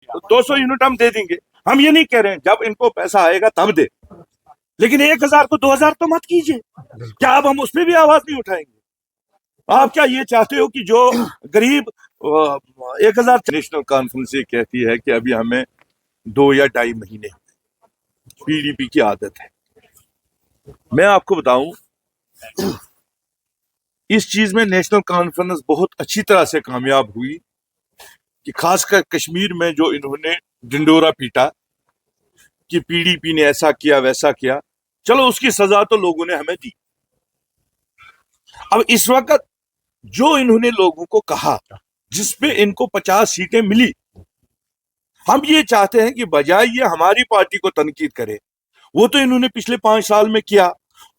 200 unit हम दे देंगे, हम ये नहीं कह रहे हैं, जब इनको पैसा आएगा तब दे, लेकिन 1000 को 2000 तो मत कीजिए। क्या अब हम उस पर भी आवाज नहीं उठाएंगे? आप क्या ये चाहते हो कि जो गरीब 1000 नेशनल कॉन्फ्रेंस ये कहती है कि अभी हमें 2 या 2.5 महीने पीडीपी की आदत है। मैं आपको बताऊं, इस चीज में नेशनल कॉन्फ्रेंस बहुत अच्छी तरह से कामयाब हुई कि खासकर कश्मीर में जो इन्होंने ढिंडोरा पीटा कि पीडीपी ने ऐसा किया वैसा किया, चलो उसकी सजा तो लोगों ने हमें दी। अब इस वक्त जो इन्होंने लोगों को कहा, जिसपे इनको 50 सीटें मिली, हम ये चाहते हैं कि बजाय ये हमारी पार्टी को तनकीद करे, वो तो इन्होंने पिछले 5 साल में किया,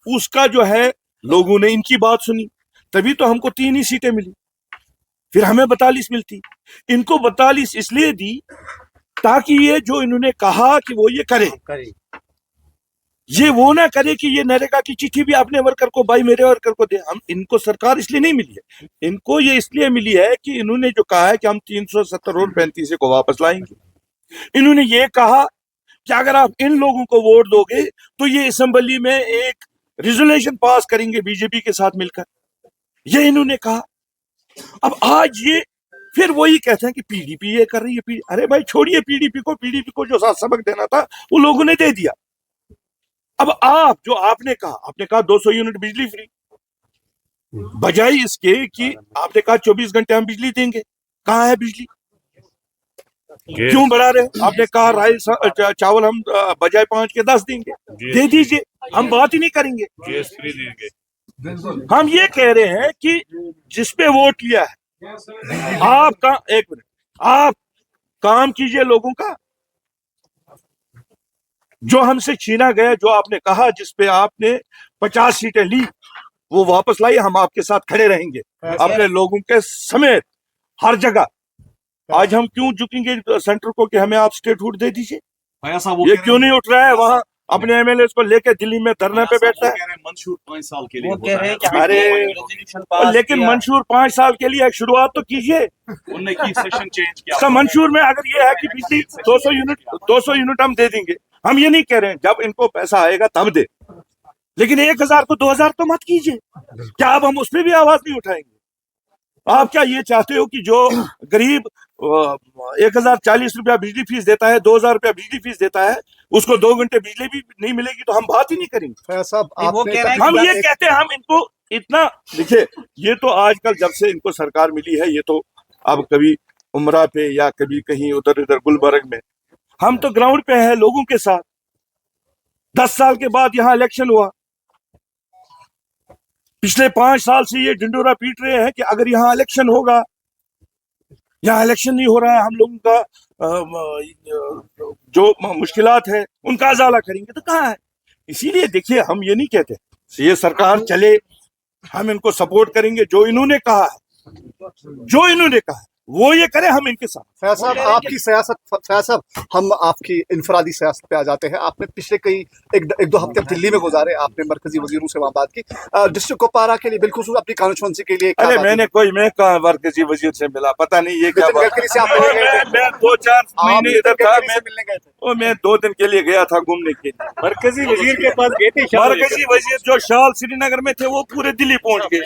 उसका जो है लोगों ने इनकी बात सुनी, तभी तो हमको 3 ही सीटें मिली, फिर हमें 42 मिलती। इनको 42 इसलिए दी ताकि ये जो इन्होंने कहा कि वो ये करे, ये वो ना करे कि ये नरेगा की चिट्ठी भी अपने वर्कर को, भाई मेरे वर्कर को दे। हम इनको सरकार इसलिए नहीं मिली है, इनको ये इसलिए मिली है कि इन्होंने जो कहा है कि हम 370 और 35 को वापस लाएंगे। इन्होंने ये कहा कि अगर आप इन लोगों को वोट दोगे तो ये असेंबली में एक रिजोल्यूशन पास करेंगे बीजेपी के साथ मिलकर, ये इन्होंने कहा। अब आज ये फिर वही कहते हैं कि पीडीपी ये कर रही है। अरे भाई छोड़िए पीडीपी को जो सबक देना था वो लोगों ने दे दिया। अब आप जो आपने कहा 200 यूनिट बिजली फ्री, बजाय इसके कि आपने कहा 24 घंटे हम बिजली देंगे, कहाँ है बिजली? क्यों बढ़ा रहे हो? आपने कहा राइस चावल हम बजाय 5 के 10 देंगे, दे दीजिए, हम बात ही नहीं करेंगे, गैस फ्री देंगे। हम ये कह रहे हैं कि जिसपे वोट लिया है आप काम कीजिए लोगों का, जो हमसे छीना गया, जो आपने कहा जिसपे आपने 50 सीटें ली वो वापस लाई, हम आपके साथ खड़े रहेंगे अपने लोगों के समेत हर जगह। आज हम क्यों झुकेंगे सेंटर को कि हमें आप स्टेटहुड दे दीजिए? ये क्यों नहीं उठ रहा है? वहाँ अपने एमएलए को लेकर दिल्ली में धरने पे बैठता है। मंशूर 5 साल के लिए अरे लेकिन मंशूर 5 साल के लिए शुरुआत तो कीजिए। उन्होंने की सेशन चेंज किया। मंशूर में अगर ये है कि बिजली 200 यूनिट हम दे देंगे, हम ये नहीं कह रहे हैं, जब इनको पैसा आएगा तब दे, लेकिन 1000 को 2000 तो मत कीजिए। क्या अब हम उस पर भी आवाज नहीं उठाएंगे? आप क्या ये चाहते हो कि जो गरीब 1040 रुपया बिजली फीस देता है, 2000 रुपया बिजली फीस देता है, उसको 2 घंटे बिजली भी नहीं मिलेगी तो हम बात ही नहीं करेंगे? हम ये कहते हैं, हम इनको इतना देखिए, ये तो आजकल जब से इनको सरकार मिली है, ये तो अब कभी उमरा पे या कभी कहीं उधर गुलबर्ग में, हम तो ग्राउंड पे है लोगों के साथ। 10 साल के बाद यहाँ इलेक्शन हुआ, पिछले 5 साल से ये ढिंडोरा पीट रहे हैं कि अगर यहाँ इलेक्शन होगा, यहाँ इलेक्शन नहीं हो रहा है, हम लोगों का जो मुश्किलात है उनका अजाला करेंगे, तो कहाँ है? इसीलिए देखिए, हम ये नहीं कहते ये सरकार चले, हम इनको सपोर्ट करेंगे, जो इन्होंने कहा वो ये करे, हम इनके साथ। फैज साहब, आपकी सियासत, फैज साहब, हम आपकी इनफरादी सियासत पे आ जाते हैं। आपने पिछले एक दो हफ्ते दिल्ली में गुजारे, आपने मरकजी वजीरों से वहाँ बात की, डिस्ट्रिक्ट कुपवारा के लिए, बिल्कुल अपनी कॉन्स्टिट्यूंसी के लिए। अरे मैं कहाँ मरकजी वजीर से मिला, पता नहीं ये क्या बात। मैं 2-4 महीने इधर था, मिलने गए थे, मैं 2 दिन के लिए गया था घूमने के लिए। मरकजी वजीर के पास गए थे, मरकजी वजीर जो शाल श्रीनगर में थे वो पूरे दिल्ली पहुंच गए,